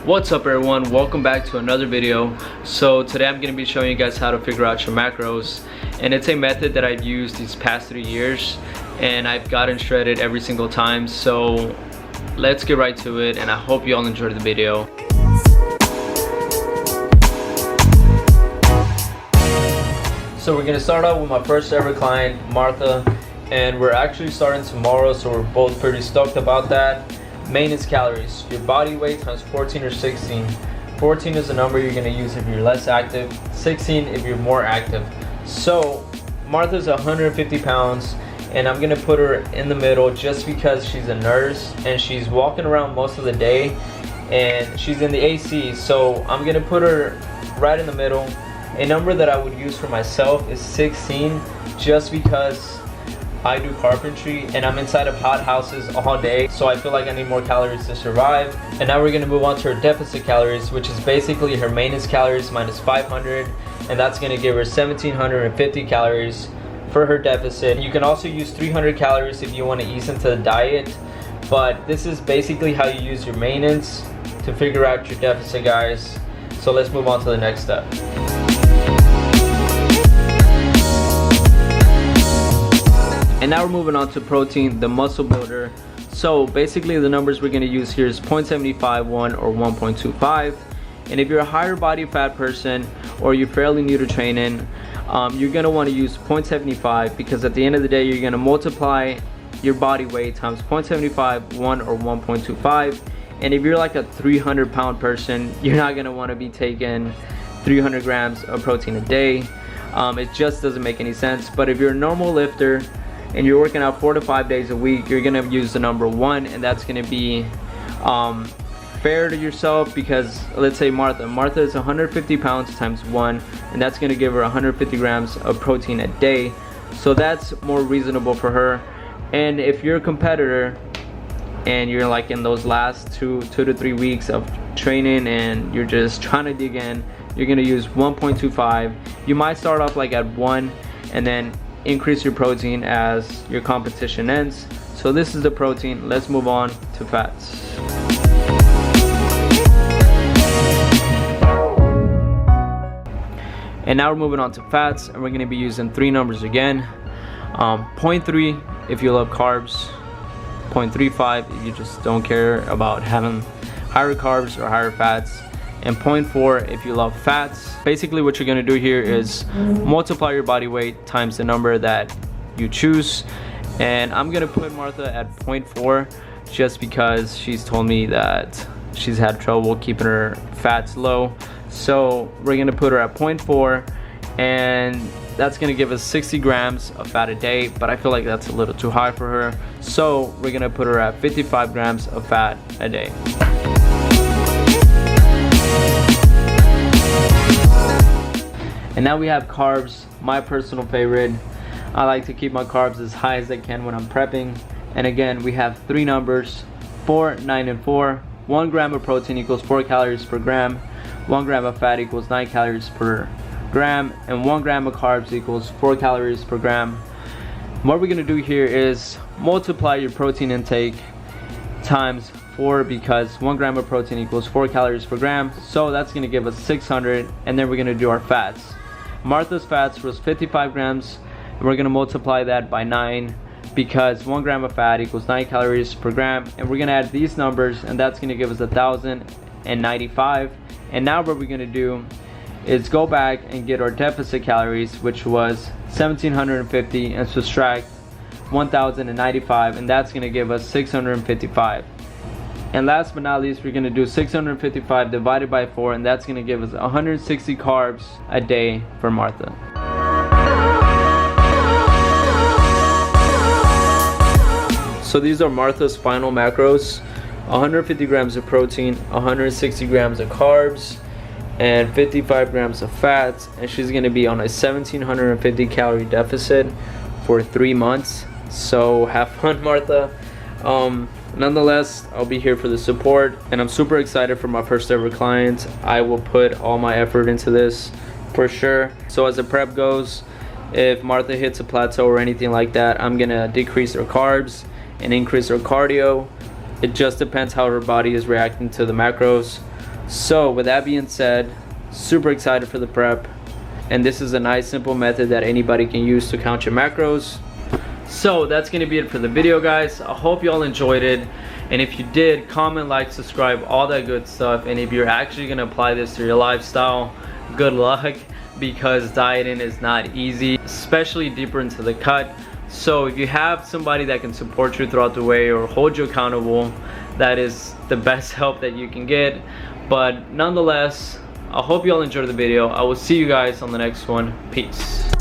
What's up everyone, welcome back to another video. So today I'm going to be showing you guys how to figure out your macros, and it's a method that I've used these past 3 years and I've gotten shredded every single time. So let's get right to it, and I hope you all enjoyed the video. So we're going to start out with my first ever client, Martha, and we're actually starting tomorrow, so we're both pretty stoked about that. Maintenance calories, your body weight times 14 or 16. 14 is the number you're going to use if you're less active, 16 if you're more active. So Martha's 150 pounds and I'm going to put her in the middle just because she's a nurse and she's walking around most of the day and she's in the AC, so I'm going to put her right in the middle. A number that I would use for myself is 16 just because I do carpentry and I'm inside of hot houses all day, so I feel like I need more calories to survive. And now we're going to move on to her deficit calories, which is basically her maintenance calories minus 500, and that's going to give her 1750 calories for her deficit. You can also use 300 calories if you want to ease into the diet, but this is basically how you use your maintenance to figure out your deficit, guys. So let's move on to the next step. And now we're moving on to protein, the muscle builder. So basically the numbers we're going to use here is 0.75, 1, or 1.25. And if you're a higher body fat person or you're fairly new to training, you're going to want to use 0.75, because at the end of the day you're going to multiply your body weight times 0.75, 1, or 1.25. And if you're like a 300 pound person, you're not going to want to be taking 300 grams of protein a day. It just doesn't make any sense. But if you're a normal lifter and you're working out 4 to 5 days a week, you're gonna use the number 1, and that's gonna be fair to yourself, because let's say Martha is 150 pounds times 1, and that's gonna give her 150 grams of protein a day, so that's more reasonable for her. And if you're a competitor and you're like in those last 2 to 3 weeks of training and you're just trying to dig in, you're gonna use 1.25. You might start off like at 1 and then increase your protein as your competition ends. So this is the protein. Let's move on to fats. And now we're moving on to fats, and we're going to be using 3 numbers again. 0.3 if you love carbs, 0.35 if you just don't care about having higher carbs or higher fats, and 0.4 if you love fats. Basically what you're going to do here is multiply your body weight times the number that you choose, and I'm going to put Martha at 0.4 just because she's told me that she's had trouble keeping her fats low. So we're going to put her at 0.4, and that's going to give us 60 grams of fat a day, but I feel like that's a little too high for her, so we're going to put her at 55 grams of fat a day. And now we have carbs, my personal favorite. I like to keep my carbs as high as I can when I'm prepping. And again, we have 3 numbers, 4, 9, and 4. 1 gram of protein equals 4 calories per gram. 1 gram of fat equals 9 calories per gram. And 1 gram of carbs equals 4 calories per gram. What we're gonna do here is multiply your protein intake times 4, because 1 gram of protein equals 4 calories per gram. So that's gonna give us 600, and then we're gonna do our fats. Martha's fats was 55 grams, and we're going to multiply that by 9, because 1 gram of fat equals 9 calories per gram, and we're going to add these numbers, and that's going to give us 1095. And now what we're going to do is go back and get our deficit calories, which was 1750, and subtract 1095, and that's going to give us 655. And last but not least, we're going to do 655 divided by 4, and that's going to give us 160 carbs a day for Martha. So these are Martha's final macros: 150 grams of protein, 160 grams of carbs, and 55 grams of fats, and she's going to be on a 1750 calorie deficit for 3 months. So have fun, Martha. Nonetheless, I'll be here for the support, and I'm super excited for my first ever client. I will put all my effort into this for sure. So as the prep goes, if Martha hits a plateau or anything like that, I'm gonna decrease her carbs and increase her cardio. It just depends how her body is reacting to the macros. So with that being said, super excited for the prep, and this is a nice simple method that anybody can use to count your macros. So that's gonna be it for the video, guys. I hope you all enjoyed it, and if you did, comment, like, subscribe, all that good stuff. And if you're actually gonna apply this to your lifestyle, good luck, because dieting is not easy, especially deeper into the cut. So if you have somebody that can support you throughout the way or hold you accountable, that is the best help that you can get. But nonetheless, I hope you all enjoyed the video. I will see you guys on the next one. Peace.